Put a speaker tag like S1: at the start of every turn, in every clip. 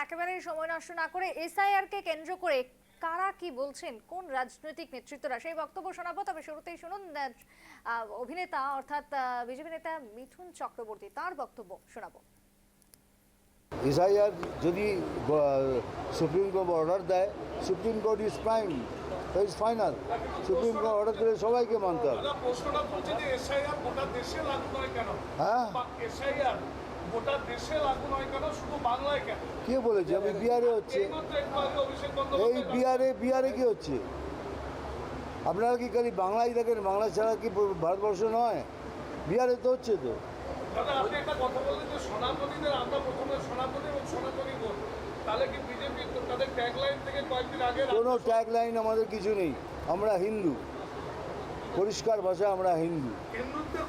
S1: একেবারেই সময় নষ্ট না করে এসআইআর কে কেন্দ্র করে কারা কি বলছেন, কোন রাজনৈতিক নেতৃত্বরা, সেই বক্তব্য শোনাবো। তবে শুরুতেই শুনুন অভিনেতা অর্থাৎ বিজেপি নেতা মিঠুন চক্রবর্তী, তার বক্তব্য শোনাবো।
S2: এসআইআর যদি সুপ্রিম কোর্ট অর্ডার দেয়, supreme court is prime, is final. Supreme court order দিলে সবাইকে মানতে হবে।
S3: প্রশ্নটা বলছে যে এসআইআর গোটা দেশে লাগু নয় কেন?
S2: হ্যাঁ,
S3: এসআইআর গোটা দেশে লাগু নয় কেন, শুধু বাংলায় কেন?
S2: কে বলেছে? আমি বিহারে হচ্ছে। এই বিহারে কি হচ্ছে? আপনারা কি খালি বাংলায় দেখেন? বাংলা ছাড়া কি ভারতবর্ষ নয়? বিহারে তো হচ্ছে তো।
S3: দাদা, আপনি একটা কথা বললেন যে সনাতনীদের, আমরা প্রথমে সনাতনী এবং সনাতনী বল, তাহলে কি বিজেপি তাদের ট্যাগলাইন থেকে কয়েকদিন আগে?
S2: কোনো ট্যাগলাইন আমাদের কিছু নেই। আমরা হিন্দু, পরিষ্কার ভাষা, আমরা হিন্দু।
S3: হিন্দুত্বের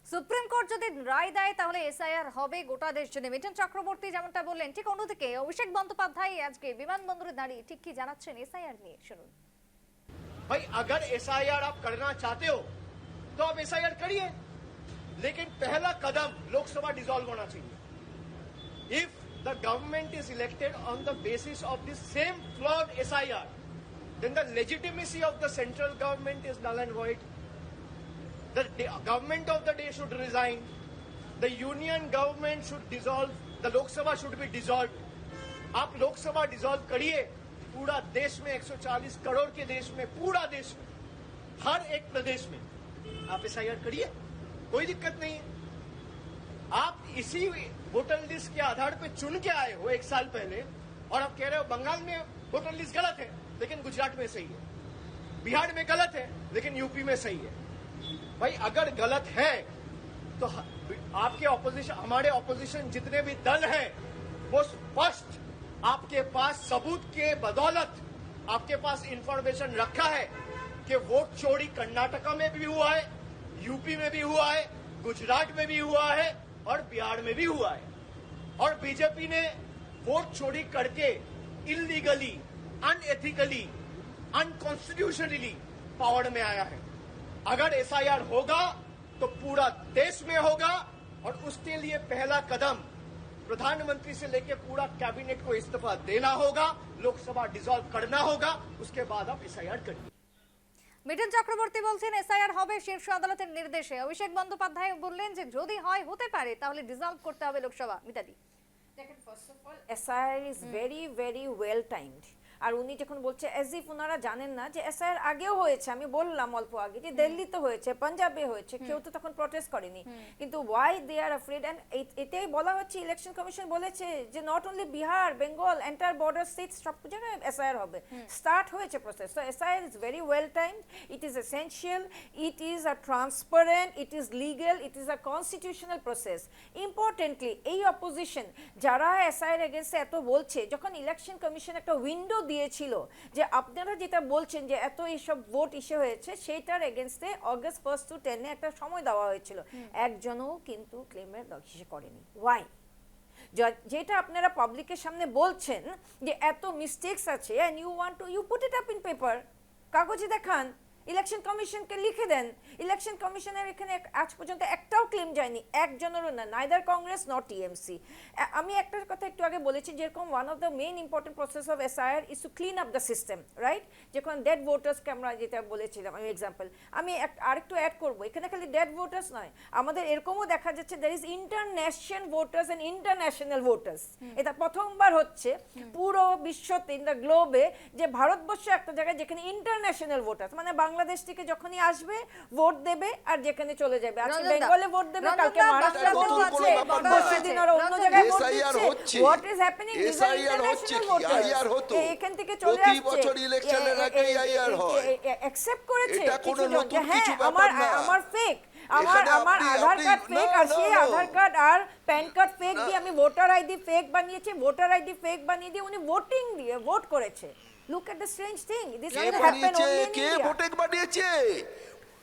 S1: সুপ্রিম কোর্ট যদি রায় দেয় তাহলে এসআইআর হবে গোটা দেশ জুড়ে। মিঠুন চক্রবর্তী যেমনটা বললেন, ঠিক অন্যদিকে অভিষেক বন্দ্যোপাধ্যায় আজকে বিমানবন্দরে দাঁড়িয়ে ঠিক কি জানাচ্ছেন এসআইআর নিয়ে, শুনুন।
S4: भाई अगर एसआईआर आप करना चाहते हो तो आप एसआईआर करिए, लेकिन पहला कदम लोकसभा डिसॉल्व होना चाहिए। If the government is elected on the basis of this same flawed SIR, then the legitimacy of the central government is null and void. The government of the day should resign. The union government should dissolve. The Lok Sabha should be dissolved. आप Lok Sabha dissolve करिए, पूरा देश में 140 करोड़ के देश में, पूरा देश में, हर एक प्रदेश में आप एसआईआर करिए, कोई दिक्कत नहीं है। आप इसी वोटर लिस्ट के आधार पे चुन के आए हो 1 साल पहले, और आप कह रहे हो बंगाल में वोटर लिस्ट गलत है लेकिन गुजरात में सही है, बिहार में गलत है लेकिन यूपी में सही है। भाई अगर गलत है तो आपके ऑपोजिशन, हमारे ऑपोजिशन जितने भी दल हैं, वो स्पष्ट आपके पास सबूत के बदौलत आपके पास इंफॉर्मेशन रखा है कि वोट चोरी कर्नाटका में भी हुआ है, यूपी में भी हुआ है, गुजरात में भी हुआ है और बिहार में भी हुआ है। और बीजेपी ने वोट चोरी करके इलीगली, अनएथिकली, अनकॉन्स्टिट्यूशनली पावर में आया है। अगर एसआईआर होगा तो पूरा देश में होगा, और उसके लिए पहला कदम प्रधानमंत्री से लेकर पूरा कैबिनेट को इस्तीफा देना होगा, लोकसभा डिसॉल्व करना होगा, उसके बाद आप एसआईआर करिए।
S1: মিঠুন চক্রবর্তী বলছেন এসআইআর হবে শীর্ষ আদালতের নির্দেশে। অভিষেক বন্দ্যোপাধ্যায় বললেন যে যদি হয় হতে পারে, তাহলে ডিসলভ করতে হবে লোকসভা। মিতাদি,
S5: দেখেন, first of all SIR is very very well timed. আর উনি যখন বলছে এজ ইফ ওনারা জানেন না যে এসআইআর আগেও হয়েছে। আমি বললাম অল্প আগে যে দিল্লিতে হয়েছে, পাঞ্জাবে হয়েছে, কেউ তো তখন প্রটেস্ট করেনি। কিন্তু why they are afraid, and এটাই বলা হচ্ছে, ইলেকশন কমিশন বলেছে যে not only Bihar, Bengal, entire border state সব জায়গায় এসআইআর হবে। স্টার্ট হয়েছে process. So SIR is very well timed, it is essential, it is a transparent, it is legal, it is a constitutional process. Importantly এই opposition যারা SIR এগেইনস্টে এত বলছে, যখন ইলেকশন কমিশন একটা উইন্ডো দিয়েছিল যে আপনারা যেটা বলছেন যে এত এইসব ভোট ইস্যু হয়েছে, সেটার এগেইনস্টে অগস্ট 1 to 10 একটা সময় দেওয়া হয়েছিল, একজনও কিন্তু ক্লেমের হিসেবে করেনি। ওয়াই? যেটা আপনারা পাবলিকের সামনে বলছেন যে এত মিস্টেকস আছে, and you want to you put it up in paper, কাগজে দেখান, ইলেকশন কমিশনকে লিখে দেন। ইলেকশন কমিশনের এখানে আজ পর্যন্ত একটাও ক্লেম যায়নি, একজনেরও না, নাইদার কংগ্রেস নট টিএমসি। আমি একটা কথা একটু আগে বলেছি, যেরকম one of the main important process of SIR is to clean up the system, right? যখন ডেড ভোটার্সকে আমরা যেটা বলেছিলাম, আমি এক্সাম্পল আমি আরেকটু অ্যাড করবো, এখানে খালি ডেড ভোটার্স নয়, আমাদের এরকমও দেখা যাচ্ছে there is international voters and international voters. এটা প্রথমবার হচ্ছে পুরো বিশ্বতে, ইন দ্য গ্লোবে, যে ভারতবর্ষ একটা জায়গায় যেখানে ইন্টারন্যাশনাল ভোটার্স, মানে বাংলাদেশ থেকে যখনই আসবে ভোট দেবে আর যেখানে চলে যাবে। আজকে বেঙ্গলে ভোট দেবে, কালকে মহারাষ্ট্রতে আছে, পরশুদিন আর অন্য জায়গায় ভোট দিচ্ছে। What is happening?
S6: এসআইআর হচ্ছে কি? আইআর হতো
S5: এখান থেকে চলে
S6: প্রতি
S5: আসছে,
S6: বছর ইলেকশনের আগে আইআর হয়।
S5: অ্যাকসেপ্ট করেছে
S6: এটা কোনো নতুন কিছু ব্যাপার
S5: আমার
S6: না।
S5: আমার ফেক, আমার আধার কার্ড ফেক, আর সেই আধার কার্ড আর প্যান কার্ড ফেক দিয়ে আমি ভোটার আইডি ফেক বানিয়েছি, ভোটার আইডি ফেক বানিয়ে দিয়ে উনি ভোটিং দিয়ে ভোট করেছে। Look at the strange thing. This will happen only in
S6: K
S5: India.
S6: ভোটেক বানিয়েছে?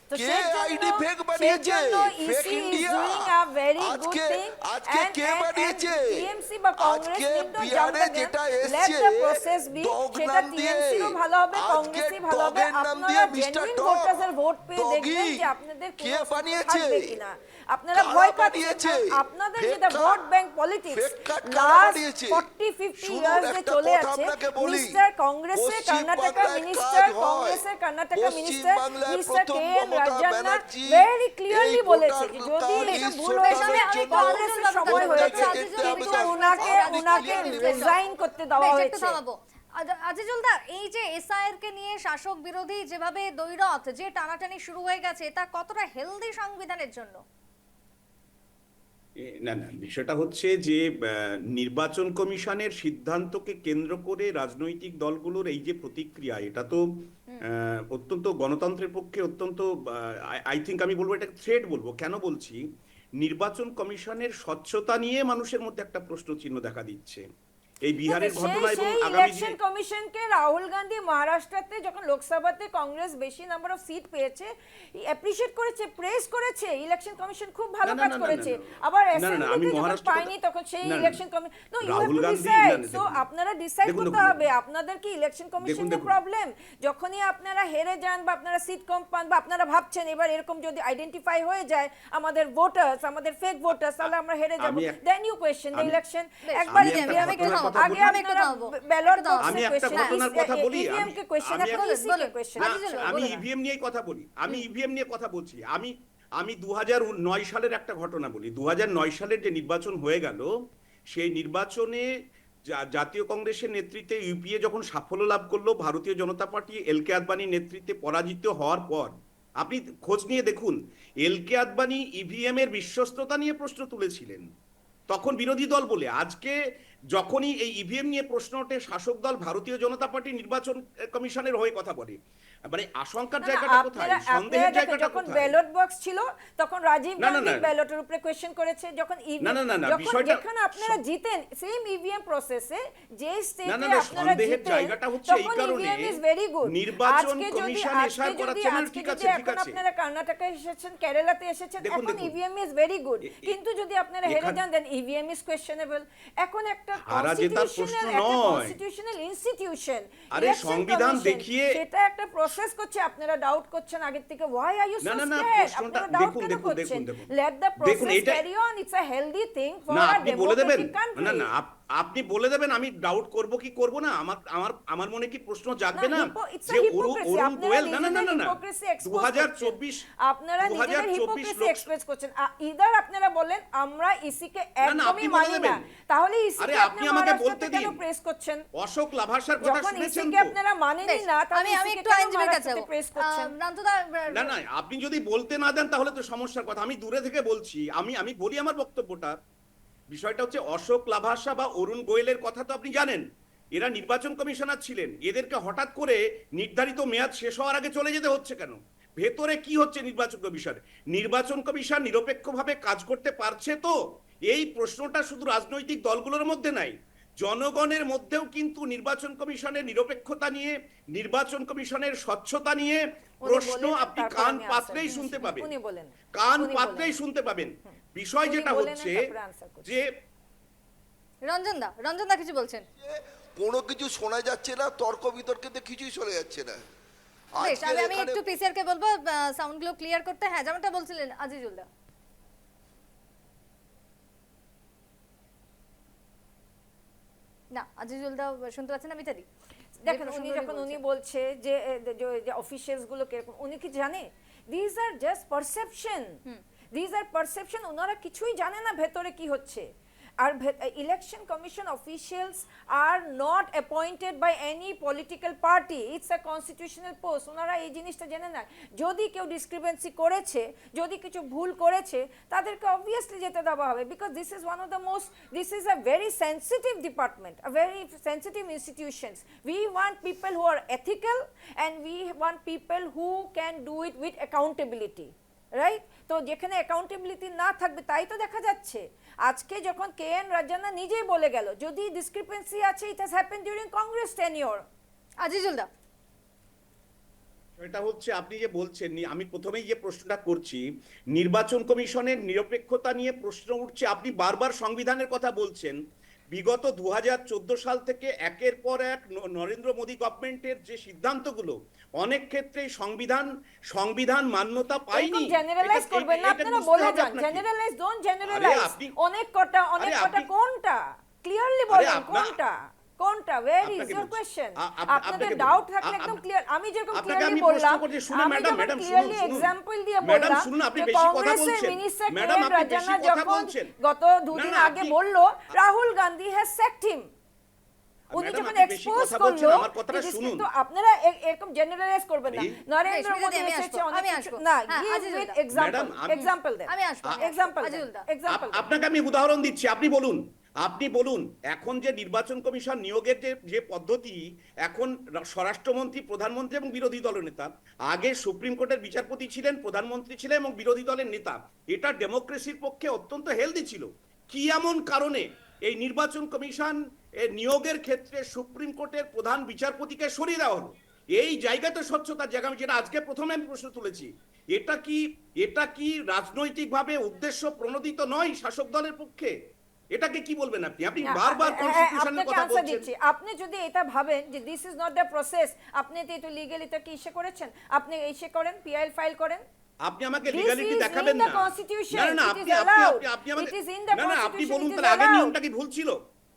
S5: তো
S6: কে
S5: সেই
S6: আইডি
S5: জন্য-
S6: ফেক
S5: সেই
S6: বানিয়েছে?
S5: জন্য
S6: fake
S5: EC is
S6: India
S5: doing a very good
S6: আজকে
S5: thing.
S6: আজকে কে বানিয়েছে?
S5: TMC বা কংগ্রেস
S6: আজকে
S5: need to jump
S6: বিহারে
S5: the gun.
S6: যেটা
S5: Let
S6: এসছে
S5: the process be,
S6: ডগ
S5: সেটা
S6: নাম দিয়ে,
S5: TMC ও ভালো হবে,
S6: আজকে
S5: কংগ্রেসই ভালো হবে।
S6: ডগের নাম
S5: আপনারা
S6: দিয়ে মিস্টার
S5: genuine
S6: ডগ,
S5: voters এর ভোট পেয়ে
S6: ডগি,
S5: দেখবেন যে আপনাদের
S6: কে
S5: কোনো
S6: বানিয়েছে?
S5: থাকবে কিনা। আপনারা
S6: কারা
S5: ভয়
S6: বানিয়েছে?
S5: পাচ্ছেন আপনাদের
S6: Fake
S5: যেটা
S6: card?
S5: Vote bank politics
S6: Fake card কারা
S5: লাস্ট
S6: বানিয়েছে?
S5: 40-50
S6: শুনুন,
S5: ইয়ার্স
S6: একটা
S5: চলে
S6: কথা
S5: আছে
S6: আপনাকে বলি।
S5: মিস্টার কংগ্রেসের
S6: পশ্চিম
S5: কর্ণাটকা
S6: বাংলায়
S5: মিনিস্টার
S6: কাজ হয়।
S5: কংগ্রেসের কর্ণাটকা
S6: পশ্চিম
S5: মিনিস্টার
S6: বাংলায়
S5: মিস্টার
S6: প্রথম
S5: কে এন
S6: মমতা
S5: রাজান্না
S6: ব্যানার্জি
S5: ভেরি ক্লিয়ারলি
S6: এই
S5: বলেছে যে
S6: ভোটার
S5: যদি
S6: কার্ড
S5: এটা
S6: list
S5: ভুল
S6: প্রকাশের
S5: হয়েছে
S6: জন্য
S5: কংগ্রেসের সময় হয়েছে কিন্তু উনাকে রিজাইন করতে দেওয়া
S1: বেশ, একটু
S5: হয়েছে।
S1: থামাবো। আজিজুল দা, এই যে এসআইআর কে নিয়ে শাসক বিরোধী যেভাবে দ্বৈরথ, যে টানাটানি শুরু হয়ে গেছে, তা কতটা হেলদি সংবিধানের জন্য?
S7: না না, বিষয়টা হচ্ছে যে নির্বাচন কমিশনের সিদ্ধান্তকে কেন্দ্র করে রাজনৈতিক দলগুলোর এই যে প্রতিক্রিয়া, এটা তো অত্যন্ত গণতন্ত্রের পক্ষে অত্যন্ত, আই থিঙ্ক আমি বলবো এটা থ্রেট বলবো। কেন বলছি? নির্বাচন কমিশনের স্বচ্ছতা নিয়ে মানুষের মধ্যে একটা প্রশ্ন চিহ্ন দেখা দিচ্ছে এই বিহারের ঘটনা এবং আগামী
S5: ইলেকশন
S7: দিনে।
S5: কমিশনকে রাহুল গান্ধী মহারাষ্ট্রতে যখন লোকসভাতে কংগ্রেস বেশি নাম্বার অফ সিট পেয়েছে অ্যাপ্রিশিয়েট করেছে, প্রেস করেছে, ইলেকশন কমিশন খুব ভালো
S7: না, না,
S5: কাজ
S7: না, না,
S5: করেছে।
S7: না, না,
S5: আবার
S7: না, না, আমি
S5: অ্যাসেম্বলিতে যখন
S7: মহারাষ্ট্র
S5: পায়নি তখন সেই
S7: না, না,
S5: election commission, no you have
S7: Rahul
S5: to
S7: Gandhi,
S5: decide.
S7: না,
S5: সো
S7: দেখুন,
S5: আপনারা ডিসাইড
S7: দেখুন,
S5: করতে
S7: দেখুন,
S5: হবে আপনাদের কি ইলেকশন কমিশনের
S7: দেখুন।
S5: প্রবলেম। যখনই আপনারা হেরে যান বা আপনারা সিট কম পান বা আপনারা ভাবছেন এবার এরকম যদি আইডেন্টিফাই হয়ে যায় আমাদের ভোটার্স, আমাদের ফেক ভোটার্স, তাহলে আমরা হেরে যাব, then you question the election. একবার
S7: আমি একটা
S5: ইভিএম কে
S7: ঘটনার কথা
S5: আগে
S7: বলি।
S5: আপনারা ব্যালট
S7: আমি একটা ঘটনার কথা বলি।
S5: ইভিএম কে কোয়েশ্চেন,
S7: আমি
S5: এখন
S7: একটা-
S5: ইসি কে কোয়েশ্চেন।
S7: আমি ইভিএম নিয়ে কথা বলি। আমি 2009 সালের একটা ঘটনা বলি। 2009 সালের যে নির্বাচন হয়ে গেল, সেই নির্বাচনে জাতীয় কংগ্রেসের নেতৃত্বে ইউপিএ যখন সাফল্য লাভ করলো, ভারতীয় জনতা পার্টি এল কে আদবানির নেতৃত্বে পরাজিত হওয়ার পর, আপনি খোঁজ নিয়ে দেখুন, এল কে আদবানি ইভিএম এর বিশ্বস্ততা নিয়ে প্রশ্ন তুলেছিলেন তখন বিরোধী দল বলে। আজকে যখনই এই ইভিএম নিয়ে প্রশ্ন ওঠে, শাসক দল ভারতীয় জনতা পার্টি নির্বাচন কমিশনের হয়ে কথা বলে। মানে আশঙ্কার জায়গাটা কোথায়, সন্দেহের জায়গাটা
S5: যখন
S7: কোথায়?
S5: ব্যালট বক্স ছিল তখন রাজীব
S7: না, না,
S5: গান্ধী
S7: না।
S5: ব্যালটের উপরে কোয়েশ্চেন করেছে। যখন
S7: না, না, না, না,
S5: যখন
S7: বিষয়টা-
S5: যেখানে আপনারা জিতেন সেম ইভিএম প্রসেসে, যে স্টেটে
S7: না, না, না,
S5: আপনারা
S7: সন্দেহের
S5: জিতেন
S7: জায়গাটা হচ্ছে এই
S5: তখন
S7: কারণে
S5: ইভিএম ইজ ভেরি গুড।
S7: নির্বাচন কমিশন এসআর করাচ্ছে না, ঠিক আছে, ঠিক
S5: এখন
S7: আছে।
S5: আপনারা কর্ণাটকে এসেছেন, কেরালাতে এসেছেন,
S7: দেখুন,
S5: এখন
S7: দেখুন।
S5: EVM is very good. কিন্তু যদি আপনারা হেরে
S7: এখানে-
S5: যান দেন ইভিএম ইজ কোয়েশ্চেনেবল। এখন একটা
S7: হারা জেতার প্রশ্ন নয়।
S5: কনস্টিটিউশনাল ইনস্টিটিউশন,
S7: আরে সংবিধান দেখিয়ে
S5: সেটা একটা প্রসেস করছে, আপনারা ডাউট করছেন আগের থেকে। why are you so
S7: না, না, না,
S5: scared?
S7: প্রশ্নটা
S5: আপনারা ডাউট
S7: দেখুন,
S5: কেন
S7: দেখুন,
S5: করছেন?
S7: দেখুন।
S5: let the
S7: দেখুন,
S5: process
S7: এটা-
S5: carry on, it's a healthy thing for
S7: না,
S5: a
S7: আপনি বলে দেবেন,
S5: democratic country.
S7: না না, আপনি বলে দেবেন, আমি ডাউট করব কি করব না, আমার মনে কি প্রশ্ন জাগবে না
S5: it's a
S7: যে
S5: hypocrisy.
S7: অরুণ
S5: আপনারা
S7: গোয়েল, না না না না
S5: নিজেদের
S7: না,
S5: hypocrisy expose
S7: 2024
S5: করছেন। আপনারা নিজেদের
S7: 2024
S5: hypocrisy express করছেন। either আপনারা বলেন আমরা ইসিকে
S7: আপনি
S5: একদমই
S7: বলে
S5: মানি না,
S7: দেবেন।
S5: তাহলে
S7: আরে
S5: ইসিকে
S7: আপনি
S5: আপনি
S7: আমাকে
S5: মহারাষ্ট্রতে
S7: বলতে
S5: কেন
S7: দিন।
S5: প্রেস করছেন?
S7: অশোক লাভাসার কথা
S5: যখন
S7: শুনেছেন
S5: ইসিকে
S7: তো?
S5: আপনারা মানেনই না, তাহলে
S1: আমি
S5: ইসিকে
S1: একটু
S5: কেন
S1: আইনজীবীর কাছে
S5: মহারাষ্ট্রতে
S1: যাবো।
S5: প্রেস করছেন?
S1: নান্তদা,
S7: না না, আপনি যদি বলতে না দেন তাহলে তো সমস্যার কথা। আমি দূরে থেকে বলছি, আমি বলি আমার বক্তব্যটা। বিষয়টা হচ্ছে অশোক লাভাসা বা অরুণ গোয়েলের কথা তো আপনি জানেন। এরা নির্বাচন কমিশনার ছিলেন, এদেরকে হঠাৎ করে নির্ধারিত মেয়াদ শেষ হওয়ার আগে চলে যেতে হচ্ছে কেন? ভেতরে কি হচ্ছে নির্বাচন কমিশন? নির্বাচন কমিশন নিরপেক্ষভাবে কাজ করতে পারছে তো? এই প্রশ্নটা শুধু রাজনৈতিক দলগুলোর মধ্যে নাই, জনগণের মধ্যেও কিন্তু নির্বাচন কমিশনের নিরপেক্ষতা নিয়ে, নির্বাচন কমিশনের স্বচ্ছতা নিয়ে প্রশ্ন
S5: বলেন,
S7: আপনি
S5: তারপর
S7: কান
S5: আমি answer
S7: পাতলেই
S5: করছি।
S7: শুনতে পাবেন,
S5: উনি বলেন।
S7: কান
S5: উনি
S7: পাতলেই
S5: বলেন।
S7: শুনতে পাবেন। বিষয়
S5: উনি
S7: যেটা
S5: বলেন,
S7: হচ্ছে
S5: তারপরে answer করছি।
S7: যে
S1: রঞ্জন দা কিছু বলছেন?
S6: কোনো কিছু শোনা যাচ্ছে না, তর্ক বিতর্কেতে কিছুই শোনা যাচ্ছে না।
S1: বেশ,
S6: আজকে
S1: আমি
S6: এখানে
S1: একটু পিসিআর কে বলবো সাউন্ড গুলো ক্লিয়ার করতে। হ্যাঁ, যেমনটা বলছিলেন আজিজুল দা। না, আজিজুল দা শুনতে পাচ্ছেন না? মিতালি,
S5: দেখেন উনি যখন উনি বলছে যে অফিসিয়ালস গুলো কিরকম, উনি কি জানে? This are just perception, this are perception. ওনারা কিছুই জানে না ভেতরে কি হচ্ছে। আর election commission officials are not appointed by any political party, it's a constitutional post. ওনারা এই জিনিসটা জেনে না। যদি কেউ ডিসক্রিপেন্সি করেছে, যদি কিছু ভুল করেছে, তাদেরকে অবভিয়াসলি যেতে দেওয়া হবে। Because this is one of the most, this is a very sensitive department, a very sensitive institutions. We want people who are ethical and we want people who can do it with accountability, right? তো যেখানে accountability না থাকবে, তাই তো দেখা যাচ্ছে। আজকে যখন কে এন রাজান্না নিজেই বলে গেল, যদি ডিসক্রিপেন্সি আছে, it has happened during Congress tenure.
S1: Azizul da,
S7: এটা হচ্ছে আপনি যে বলছেন, আমি প্রথমেই যে প্রশ্নটা করছি, নির্বাচন কমিশনের নিরপেক্ষতা নিয়ে প্রশ্ন উঠছে। আপনি বারবার সংবিধানের কথা বলছেন, বিগত 2014 সাল থেকে একের পর এক নরেন্দ্র মোদী গভর্নমেন্টের যে সিদ্ধান্তগুলো অনেক ক্ষেত্রেই সংবিধান মান্যতা পায়নি।
S5: জেনারেলাইজ
S7: এটা-
S5: করবেন না,
S7: এটা
S5: আপনারা
S7: বুঝতে
S5: বলে
S7: হবে
S5: যান,
S7: আপনাকে।
S5: জেনারেলাইজ ডোন্ট
S7: আরে
S5: জেনারেলাইজ।
S7: আপনি-
S5: অনেক কটা
S7: আপনি-
S5: কোনটা ক্লিয়ারলি
S7: আরে
S5: বলেন,
S7: আপনার-
S5: কোনটা ওয়্যার ইজ
S7: আপনাকে
S5: ইওর
S7: বলছি।
S5: কোশ্চেন? আপনাদের
S7: আপনাকে
S5: ডাউট
S7: বলছি।
S5: থাকলে একদম ক্লিয়ার, আমি যেরকম
S7: আপনাকে
S5: ক্লিয়ারলি
S7: আমি প্রশ্ন
S5: বললাম,
S7: করছি, শুনুন
S5: আমি
S7: ম্যাডাম,
S5: যখন
S7: ম্যাডাম,
S5: ক্লিয়ারলি
S7: শুনুন।
S5: এক্সাম্পল দিয়ে
S7: ম্যাডাম,
S5: বললাম
S7: শুনুন, আপনি
S5: যে
S7: বেশি কথা
S5: কংগ্রেসের
S7: বলছেন।
S5: মিনিস্টার
S7: ম্যাডাম, আপনি
S5: রাজানা
S7: বেশি কথা
S5: যখন
S7: বলছেন।
S5: গত দুদিন
S7: না,
S5: আগে
S7: আপনি-
S5: বলল রাহুল গান্ধী হ্যাজ সেক্ট হিম, উনি
S7: ম্যাডাম,
S5: যখন
S7: আপনি বেশি
S5: এক্সপোজ
S7: কথা বলছেন,
S5: করলো,
S7: আমার কথাটা শুনুন।
S5: তো আপনারা এরকম জেনারেলাইজ করবেন না।
S7: এই-
S5: নরেন্দ্র
S1: বেশ,
S5: মোদী
S1: আমি
S5: এসেছে
S1: আসবো,
S5: অনেক
S1: আমি
S5: কিছু
S1: আসবো।
S5: না,
S1: হ্যাঁ,
S5: give
S1: Azizul
S5: with
S1: the.
S5: Example,
S7: madam, আমি-
S5: এক্সাম্পল দেন,
S1: আমি আসবো,
S5: এক্সাম্পল
S1: আজিজুল দা।
S5: এক্সাম্পল
S7: আপনাকে আমি উদাহরণ দিচ্ছি, আপনি বলুন এখন যে নির্বাচন কমিশন নিয়োগের যে পদ্ধতি, এখন স্বরাষ্ট্রমন্ত্রী, প্রধানমন্ত্রী এবং বিরোধী দলের নেতা, আগে সুপ্রিম কোর্টের বিচারপতি ছিলেন, প্রধানমন্ত্রী ছিলেন এবং বিরোধী দলের নেতা, এটা ডেমোক্রেসির পক্ষে অত্যন্ত হেলদি ছিল। কি এমন কারণে এই নির্বাচন কমিশন এর নিয়োগের ক্ষেত্রে সুপ্রিম কোর্টের প্রধান বিচারপতিকে সরিয়ে দেওয়া হলো? এই জায়গাতে স্বচ্ছতার জায়গা, আমি যেটা আজকে প্রথমে আমি প্রশ্ন তুলেছি, এটা কি রাজনৈতিকভাবে উদ্দেশ্য প্রণোদিত নয় শাসক দলের পক্ষে? এটাকে কি বলবেন আপনি? আপনি বারবার কনস্টিটিউশনের
S5: আপনাকে
S7: কথা
S5: আনসার
S7: বলছেন।
S5: দিচ্ছি। আপনি যদি এটা ভাবেন যে this is not the process, আপনি তো এটা লিগ্যালি কি ইস্যু করেছেন, আপনি ইস্যু করেন, পিআইএল ফাইল করেন।
S7: আপনি আমাকে
S5: This
S7: লিগ্যালিটি
S5: is
S7: দেখাবেন
S5: in
S7: না।
S5: the constitution.
S7: না, না,
S5: It
S7: আপনি
S5: is allowed.
S7: আপনি আমাকে
S5: It is in the
S7: না, না, আপনি
S5: constitution.
S7: বলুন
S5: It is
S7: তাহলে আগের
S5: allowed.
S7: নিয়মটা কি ভুল ছিল?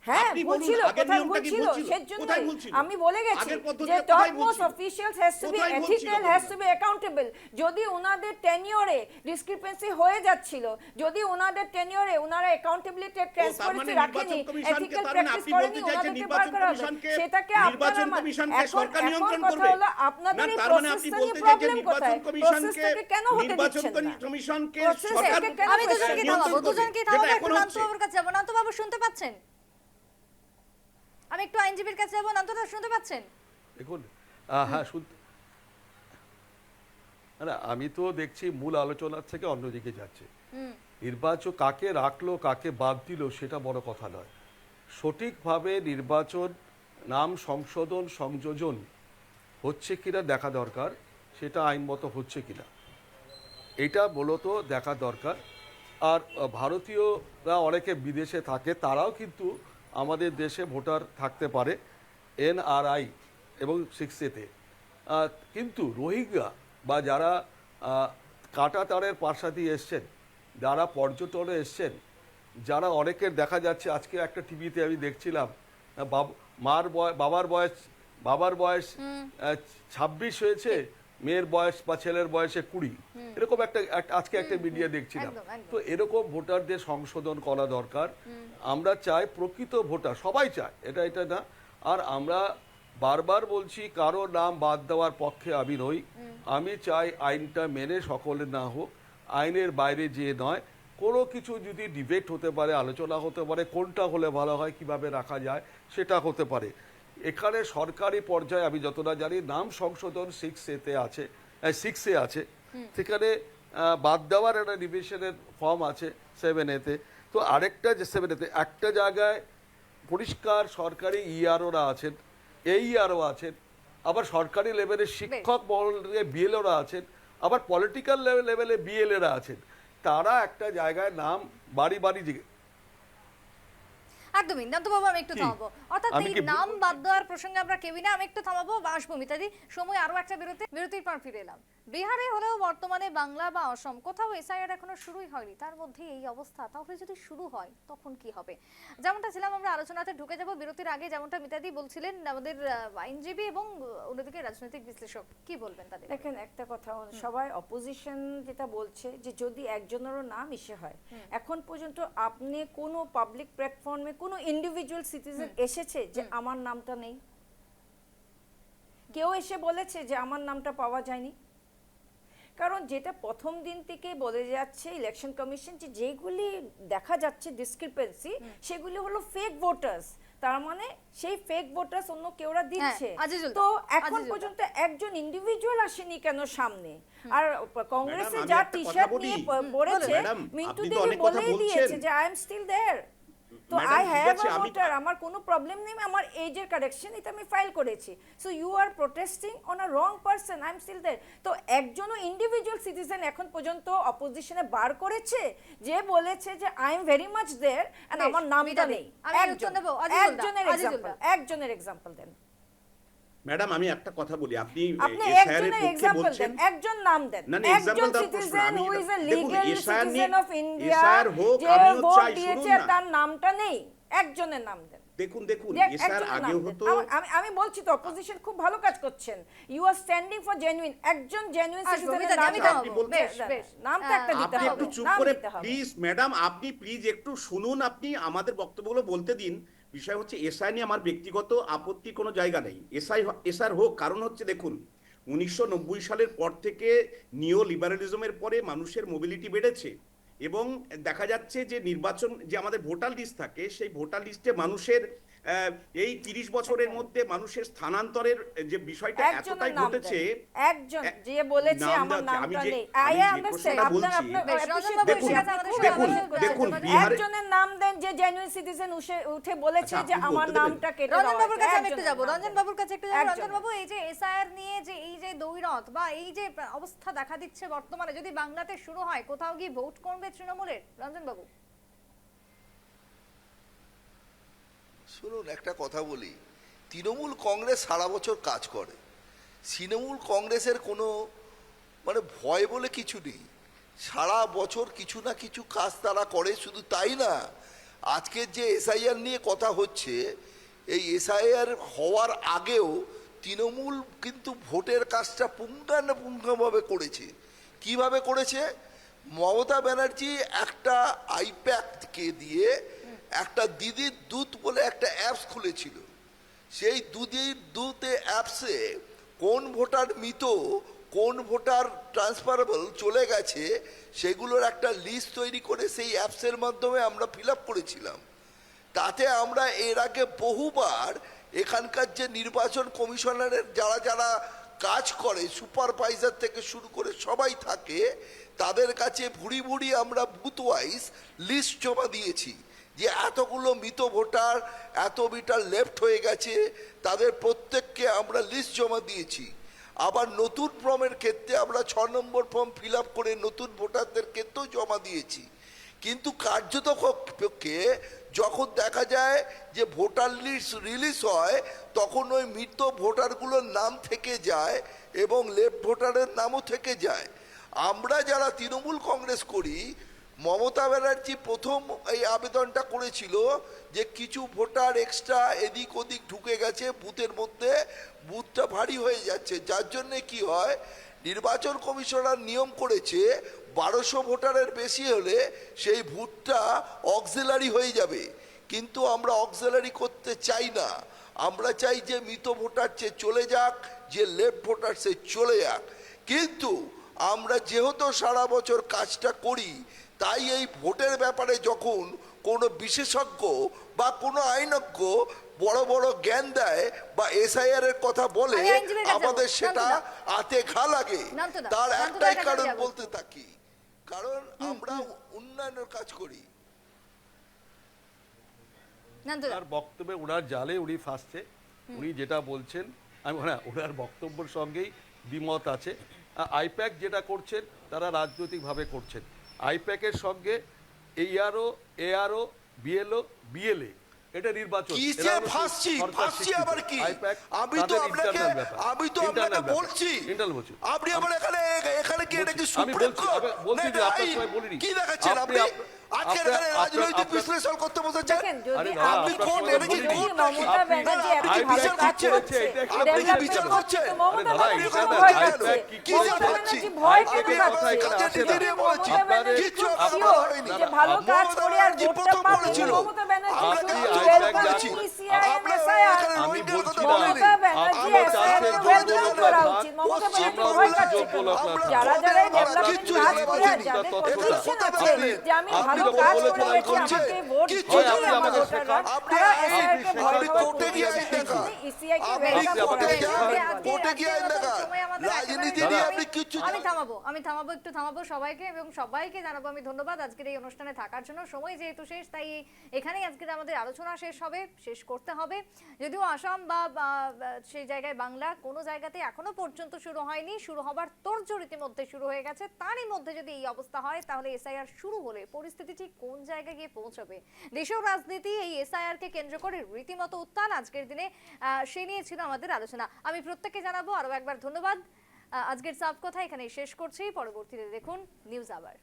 S5: হ্যাঁ,
S7: আপনি
S5: ভুল
S7: বলুন
S5: ছিল,
S7: আগের
S5: কোথায়
S7: নিয়মটা
S5: ভুল
S7: কি
S5: ছিল,
S7: ভুল ছিল?
S5: সেজন্য
S7: কোথায় ভুল ছিল?
S5: আমি বলে গেছি
S7: আগের পদ্ধতিটা
S5: যে
S7: কোথায়
S5: টপ
S7: ভুল
S5: মোস্ট
S7: ছিল?
S5: অফিশিয়ালস হ্যাজ টু বি
S7: কোথায় ভুল ছিল
S5: ethical, has to B accountable. যদি ওনাদের টেনিয়রে ডিসক্রিপেন্সি হয়ে যাচ্ছিল, যদি ওনাদের টেনিয়রে ওনারা অ্যাকাউন্টেবিলিটি ট্রান্সপারেন্সি রাখেনি, এথিক্যাল প্র্যাকটিস করেনি, ওনাদেরকে বার করা হবে। সেটাকে
S7: নির্বাচন
S5: আপনারা
S7: কমিশনকে সরকার
S5: এখন
S7: নিয়ন্ত্রণ
S5: কথা
S7: করবে।
S5: হলো আপনাদের
S7: না,
S5: এই
S7: তার মানে আপনি
S5: প্রসেসটা
S7: বলতে
S5: নিয়ে
S7: চাইছেন
S5: প্রবলেম কোথায়?
S7: নির্বাচন কমিশনকে
S5: প্রসেসটাকে কেন হতে দিচ্ছেন না?
S7: কমিশনকে
S5: প্রসেসে
S7: সরকার
S5: এটাকে কেন
S1: আমি
S5: question
S1: দুজনকে
S5: নিয়ন্ত্রণ
S1: থামাবো,
S7: করবে,
S1: দুজনকে
S7: যেটা
S1: থামাবো,
S7: এখন
S1: একটু
S7: হচ্ছে।
S1: নান্তবাবুর কাছে যাবো। নান্তবাবু শুনতে পাচ্ছেন? আমি একটু আইনজীবীর কাছে যাবো। নান্তদা শুনতে পাচ্ছেন?
S8: দেখুন, হ্যাঁ শুনতে, না আমি তো দেখছি মূল আলোচনার থেকে অন্যদিকে যাচ্ছে। নির্বাচন কাকে রাখলো কাকে বাদ দিল সেটা বড় কথা নয়, সঠিকভাবে নির্বাচন নাম সংশোধন সংযোজন হচ্ছে কিনা দেখা দরকার, সেটা আইনমতো হচ্ছে কিনা এটা মূলত দেখা দরকার। আর ভারতীয়রা অনেকে বিদেশে থাকে, তারাও কিন্তু আমাদের দেশে ভোটার থাকতে পারে এনআরআই এবং 6A-তে। কিন্তু রোহিঙ্গা বা যারা কাঁটাতারের পাশা দিয়ে এসছেন, যারা পর্যটনে এসছেন, যারা অনেকের দেখা যাচ্ছে, আজকে একটা টিভিতে আমি দেখছিলাম বাবার বয়স 26 হয়েছে, মেয়ের বয়স বা ছেলের বয়সে 20, এরকম আজকে একটা মিডিয়া দেখছিলাম।
S1: একদম, একদম।
S8: তো এরকম ভোটারদের সংশোধন করা দরকার। আমরা চাই প্রকৃত ভোটার, সবাই চায়, এটা না। আর আমরা বারবার বলছি কারো নাম বাদ দেওয়ার পক্ষে আমি নই। আমি চাই আইনটা মেনে সকলে না হোক, আইনের বাইরে যে নয়, কোনো কিছু যদি ডিবেট হতে পারে, আলোচনা হতে পারে, কোনটা হলে ভালো হয়, কিভাবে রাখা যায়, সেটা হতে পারে। এখানে সরকারি পর্যায়ে আমি যতটা জানি নাম সংশোধন 6A আছে, সেখানে বাদ দেওয়ার একটা রিভিশনের ফর্ম আছে 7A-তে। তো আরেকটা যে 7A-তে একটা জায়গায় পরিষ্কার সরকারি ইআরওরা আছেন, AERও আছেন, আবার সরকারি লেভেলের শিক্ষক মহলে বিএলওরা আছেন, আবার পলিটিক্যাল লেভেলে বিএলএরা আছেন। তারা একটা জায়গায় নাম বাড়ি বাড়ি
S1: একদমই। নান্তবাবু আমি একটু
S8: কি?
S1: থামাবো। অর্থাৎ
S8: আমি
S1: এই
S8: কি
S1: নাম বাদ দেওয়ার প্রসঙ্গে আমরা কেউই না, আমি একটু থামাবো, আসবো মিতাদি। সময় আরো একটা বিরতির পর ফিরে এলাম। বিহারে হলেও বর্তমানে বাংলা বা অসম কোথাও এসআইআর এখনো শুরুই হয়নি, তার মধ্যে এই অবস্থা। তাহলে যদি শুরু হয় তখন কি হবে? যেমনটা ছিলাম, আমরা আলোচনাতে ঢুকে যাব। বিরতির আগে যেমনটা মিতাদি বলছিলেন, আমাদের আইনজীবী এবং অন্যদিকে রাজনৈতিক বিশ্লেষক কি বলবেন তাদের?
S5: দেখেন একটা কথা, সবাই অপোজিশন যেটা বলছে যে যদি একজনেরও নাম ইসে হয়, এখন পর্যন্ত আপনি কোনো পাবলিক প্ল্যাটফর্মে কোনো ইন্ডিভিজুয়াল সিটিজেন এসেছে যে আমার নামটা নেই? কেউ এসে বলেছে যে আমার নামটা পাওয়া যায়নি? কারণ যেটা প্রথম দিন থেকেই বলে যাচ্ছে ইলেকশন কমিশন, যে যেগুলি দেখা যাচ্ছে ডিসক্রিপেন্সি, সেগুলি হলো ফেক ভোটার্স। তার মানে সেই ফেক ভোটার্স অন্য কেউরা দিচ্ছে।
S1: আজিজুল দা,
S5: তো এখন
S1: আজিজুল দা।
S5: পর্যন্ত একজন ইন্ডিভিজুয়াল আসেনি কেন সামনে? আর কংগ্রেসে
S7: ম্যাডাম, আমি
S5: যা
S7: একটা
S5: টি
S7: কথা
S5: শার্ট
S7: বলি।
S5: নিয়ে পড়েছে,
S7: ম্যাডাম,
S5: মিন্টু
S7: আপনি তো
S5: দেবী
S7: অনেক কথা
S5: বলেই
S7: বলছেন।
S5: দিয়েছে যে আই এম স্টিল দেয়ার। তো
S7: ম্যাডাম,
S5: আই
S7: ঠিক
S5: হ্যাভ
S7: আছে,
S5: আ
S7: আমি
S5: ভোটার, আমার কোনো প্রবলেম নেই, আমার এজের কারেকশন এটা আমি ফাইল করেছি। So you are protesting on a wrong person, I am still there. তো একজনও ইন্ডিভিজুয়াল সিটিজেন এখন পর্যন্ত অপোজিশনে বার করেছে যে বলেছে যে I am very much there and
S1: বেশ,
S5: আমার নামটা
S1: মিতালি,
S5: নেই।
S1: আমি উত্তর দেবো,
S5: একজনের এক্সাম্পল দেন।
S7: ম্যাডাম আমি একটা কথা বলি, আপনি
S5: আপনি
S7: এসআইআর এর
S5: একজনের
S7: পক্ষে
S5: এক্সাম্পল
S7: বলছেন,
S5: দেন, একজন নাম দেন,
S7: না, না,
S5: একজন
S7: example দেওয়ার প্রশ্ন
S5: সিটিজেন
S7: আমি-
S5: হু ইজ এ
S7: দেখুন,
S5: লিগ্যাল
S7: SIR নিয়ে-
S5: সিটিজেন অফ ইন্ডিয়া
S7: SIR হোক,
S5: যে
S7: আমিও
S5: ভোট
S7: চাই, শুনুন
S5: দিয়েছে
S7: না।
S5: তার নামটা নেই, একজনের নাম দেন।
S7: দেখুন
S5: যে
S7: এসআইআর
S5: একজনের
S7: আগেও
S5: নাম দেন।
S7: হতো।
S5: আমি বলছি তো অপোজিশন খুব ভালো কাজ করছেন, you are standing for genuine, একজন জেনুইন
S1: আসবো,
S5: সিটিজেনের
S1: মিতালি,
S5: নাম
S1: আমি
S5: দাও।
S1: থামবো। বেশ, বেশ।
S5: নামটা একটা দিতে
S7: আপনি
S5: হবে,
S7: একটু চুপ
S5: নাম
S7: করে
S5: দিতে হবে।
S7: প্লিজ ম্যাডাম, আপনি প্লিজ একটু শুনুন, আপনি আমাদের বক্তব্যগুলো বলতে দিন। বিষয় হচ্ছে এসআই নিয়ে আমার ব্যক্তিগত আপত্তির কোনো জায়গা নেই, এসআর হোক। কারণ হচ্ছে দেখুন, 1990 সালের পর থেকে নিও লিবারালিজমের পরে মানুষের মোবিলিটি বেড়েছে এবং দেখা যাচ্ছে যে নির্বাচন যে আমাদের ভোটার লিস্ট থাকে, সেই ভোটার লিস্টে মানুষের এই 30 বছরের মধ্যে মানুষের স্থানান্তরের যে বিষয়টা
S5: একজনের
S7: এতটাই
S5: নাম
S7: ঘটেছে।
S5: দেন, একজন যে বলেছে
S7: নাম
S5: আমার
S7: দেওয়া- আমি
S5: নামটা
S7: যে-
S5: নেই।
S7: আমি
S5: আই
S7: যে
S5: আন্ডারস্ট্যান্ড,
S7: প্রশ্নটা
S5: আপনার
S7: বলছি-
S1: বেশ,
S5: appreciate
S1: রঞ্জনবাবু,
S5: করছি,
S1: ঠিক আছে,
S5: আপনি
S1: আমাদের
S5: খুব
S1: সঙ্গে
S5: ভালো
S1: আমাদের-
S7: দেখুন,
S5: করেছেন।
S7: বিহারে-
S5: একজনের নাম দেন যে জেনুইন সিটিজেন উঠে বলেছে
S7: আচ্ছা,
S5: যে
S7: আপনি
S5: আমার
S7: বলতে দেবেন?
S5: নামটা কেটে
S1: রঞ্জন
S5: দেওয়া
S1: বাবুর কাছে
S5: হয়েছে।
S1: আমি একটু যাবো,
S5: একজনের নাম
S1: রঞ্জন
S5: দেন।
S1: বাবুর কাছে একটু যাবো।
S5: একজনের।
S1: রঞ্জন বাবু, এই যে এসআইআর নিয়ে যে এই যে দৈরথ বা এই যে অবস্থা দেখা দিচ্ছে বর্তমানে, যদি বাংলাতে শুরু হয়, কোথাও গিয়ে ভোট কমবে তৃণমূলের? রঞ্জন বাবু,
S6: শুনুন, একটা কথা বলি, তৃণমূল কংগ্রেস সারা বছর কাজ করে। তৃণমূল কংগ্রেসের কোনো মানে ভয় বলে কিছু নেই, সারা বছর কিছু না কিছু কাজ তারা করে। শুধু তাই না, আজকে যে এসআইআর নিয়ে কথা হচ্ছে, এই এসআইআর হওয়ার আগেও তৃণমূল কিন্তু ভোটের কাজটা পুঙ্খানুপুঙ্খভাবে করেছে। কিভাবে করেছে? মমতা ব্যানার্জি একটা আইপ্যাককে দিয়ে একটা দিদির দূত বলে একটা অ্যাপস খুলেছিল। সেই দিদির দূতে অ্যাপসে কোন ভোটার মৃত, কোন ভোটার ট্রান্সফারেবল চলে গেছে, সেগুলোর একটা লিস্ট তৈরি করে সেই অ্যাপসের মাধ্যমে আমরা ফিল আপ করেছিলাম। তাতে আমরা এর আগে বহুবার এখানকার যে নির্বাচন কমিশনারের যারা যারা কাজ করে, সুপারভাইজার থেকে শুরু করে সবাই থাকে, তাদের কাছে ভুড়ি ভুড়ি আমরা বুথ ওয়াইজ লিস্ট জমা দিয়েছি যে এতগুলো মৃত ভোটার, এত মিটার লেফট হয়ে গেছে, তাদের প্রত্যেককে আমরা লিস্ট জমা দিয়েছি। আবার নতুন ফর্মের ক্ষেত্রে আমরা 6 নম্বর ফর্ম ফিল আপ করে নতুন ভোটারদের ক্ষেত্রেও জমা দিয়েছি। কিন্তু কার্যত পক্ষে যখন দেখা যায় যে ভোটার লিস্ট রিলিজ হয়, তখন ওই মৃত ভোটারগুলোর নাম থেকে যায় এবং লেফট ভোটারের নামও থেকে যায়। আমরা যারা তৃণমূল কংগ্রেস করি, মমতা ব্যানার্জি প্রথম এই আবেদনটা করেছিল যে কিছু ভোটার এক্সট্রা এদিক ওদিক ঢুকে গেছে বুথের মধ্যে, বুথটা ভারী হয়ে যাচ্ছে, যার জন্যে কি হয়, নির্বাচন কমিশনার নিয়ম করেছে 1200 ভোটারের বেশি হলে সেই বুথটা অক্সিলারি হয়ে যাবে। কিন্তু আমরা অক্সিলারি করতে চাই না, আমরা চাই যে মৃত ভোটার সে চলে যাক, যে লেফট ভোটার সে চলে যাক। কিন্তু আমরা যেহেতু সারা বছর কাজটা করি, তাই এই ভোটের ব্যাপারে যখন কোনো বিশেষজ্ঞ বা কোনো আইনজ্ঞ বড় বড় জ্ঞান দেয় বা এসআইআর এর কথা বলে,
S1: আমি আইনজীবীর কাছে
S6: আমাদের
S1: যাবো।
S6: সেটা
S1: নান্তুদা।
S6: আতে ঘা লাগে।
S1: নান্তুদা,
S6: তার
S1: নান্তুদার
S6: একটাই
S1: কাছে
S6: কারণ
S1: যাবো।
S6: বলতে থাকি, কারণ আমরা উন্নয়নের কাজ করি।
S1: নন্দদা,
S8: ওনার বক্তব্যে ওনার জালে উনি ফাঁসছে। উনি যেটা বলছেন, আমি ওনার বক্তব্যের সঙ্গেই দ্বিমত আছে। আইপ্যাক যেটা করছেন তারা রাজনৈতিকভাবে করছেন। আইপ্যাকের সঙ্গে এআরও বিএলও বিএলএ এটা নির্বাচন।
S6: কিসে
S8: এরা হলো
S6: ফাঁসছি?
S8: সরকার
S6: ফাঁসছি
S8: স্বীকৃত।
S6: আবার কি?
S8: আইপ্যাক
S6: আমি তো
S8: তাদের
S6: আপনাকে
S8: internal ব্যাপার।
S6: আপনাকে
S8: Internal ব্যাপার।
S6: বলছি।
S8: Internal বলছি।
S6: আপনি আবার এখানে কি এটা কি
S8: আমি
S6: সুপ্রিম
S8: বলছি,
S6: কোর্ট?
S8: বলছি
S6: না,
S8: যে
S6: এটা
S8: আপনার
S6: আইন।
S8: সময় বলিনি।
S6: কি দেখাচ্ছেন আপনি? আজকে এখানে রাজনৈতিক বিশ্লেষণ করতে বসেছেন।
S5: দেখেন, যদি
S8: আরে না,
S6: আপনি
S8: আপনার
S6: কোর্ট
S8: সময়
S6: এটা কি
S8: বলিনি।
S6: কোর্ট নাকি?
S5: মমতা ব্যানার্জি
S6: আপনি
S5: এত
S6: কি
S5: ভালো
S6: বিচার
S5: কাজ
S6: করছেন?
S5: করছে,
S8: এটা একটা
S6: আপনি কি
S5: development
S6: বিচার
S5: করছে,
S6: করছেন?
S5: তো মমতা
S8: আরে দাদা,
S5: ব্যানার্জি
S8: এটা
S5: কোনো
S8: না,
S5: ভয়
S8: আইপ্যাক
S5: পাচ্ছে।
S8: কি
S6: কি
S5: মমতা
S6: বিচার
S5: ব্যানার্জি
S6: করছি?
S5: ভয়
S8: আইপ্যাক
S5: কেন
S8: এর কথা
S5: পাচ্ছে?
S8: এখানে আসে না।
S6: নিজে বলছি।
S5: মমতা ব্যানার্জি
S6: কিচ্ছু
S5: খুব
S6: আপনার
S5: sure
S6: হয়নি।
S5: যে ভালো কাজ
S6: মমতা
S5: করে আর
S6: ব্যানার্জি
S5: ভোটটা
S6: প্রথম
S5: পাবে।
S6: বলেছিল।
S5: মমতা ব্যানার্জি
S6: আপনাকে
S5: শুধু
S8: আপনি
S5: welcome
S8: আইপ্যাক জানেন।
S5: ECI and
S6: আপনারা
S5: SIR।
S6: এখানে
S8: আমি
S6: রোহিঙ্গার
S8: বলছি
S6: কথা
S8: না,
S6: বলেনি।
S5: মমতা ব্যানার্জি
S8: ভোট চাচ্ছে, যোগ্য লোকরা
S5: করা
S8: থাক,
S5: উচিত। মমতা
S8: আমরা
S5: ব্যানার্জি ভয়
S8: বলছি
S5: পাচ্ছে
S8: যোগ্য
S5: কেন?
S8: লোকরা থাক।
S5: যারা যারা এই ডেভেলপমেন্ট
S6: কিচ্ছু
S5: কাজ
S6: জানি
S5: করে
S6: না,
S5: যাদের
S8: তথ্যটা।
S5: কনভিকশন আছে
S6: আপনি
S5: যে আমি ভালো
S8: যখন
S5: কাজ
S8: বলেছেন
S5: করে
S8: আমি
S5: গেছি,
S8: বলছি,
S5: আমাকে ভোট
S6: কিচ্ছু
S5: দিয়েছে
S8: আপনি
S5: আমার
S8: আমাকে
S5: ভোটাররা,
S8: শেখান,
S5: তারা
S6: আপনি
S5: SIR কে ভয়
S6: আপনি
S5: ভয়
S6: কোর্টে গিয়ে আইন দেখান।
S5: ECI কে
S6: আপনি
S5: welcome
S6: কোর্টে
S5: করা
S6: যান,
S5: হয়েছে।
S6: কোর্টে গিয়ে আইন দেখান। রাজনীতি নিয়ে আপনি কিচ্ছু
S1: আমি থামাবো একটু থামাবো সবাইকে এবং সবাইকে জানাবো আমি ধন্যবাদ আজকের এই অনুষ্ঠানে থাকার জন্য। সময় যেহেতু শেষ, তাই এখানেই আজকের আমাদের আলোচনা শেষ করতে হবে। যদিও আসাম বা সেই জায়গায় বাংলা কোনো জায়গাতে এখনো পর্যন্ত শুরু হয়নি, শুরু হবার তোড়জোড় ইতিমধ্যে শুরু হয়ে গেছে। তারই মধ্যে যদি এই অবস্থা হয়, তাহলে এসআইআর শুরু হলে পরিস্থিতি ঠিক কোন জায়গায় গিয়ে পৌঁছবে? দেশের রাজনীতি এই এসআইআর কে কেন্দ্র করে রীতিমতো উত্তাল আজকের দিনে, সে নিয়ে ছিল আমাদের আলোচনা। আমি প্রত্যেককে জানাবো আরো একবার ধন্যবাদ। আজকের সাব কথা এখানেই শেষ করছি। পরবর্তীতে দেখুন নিউজ আওয়ার।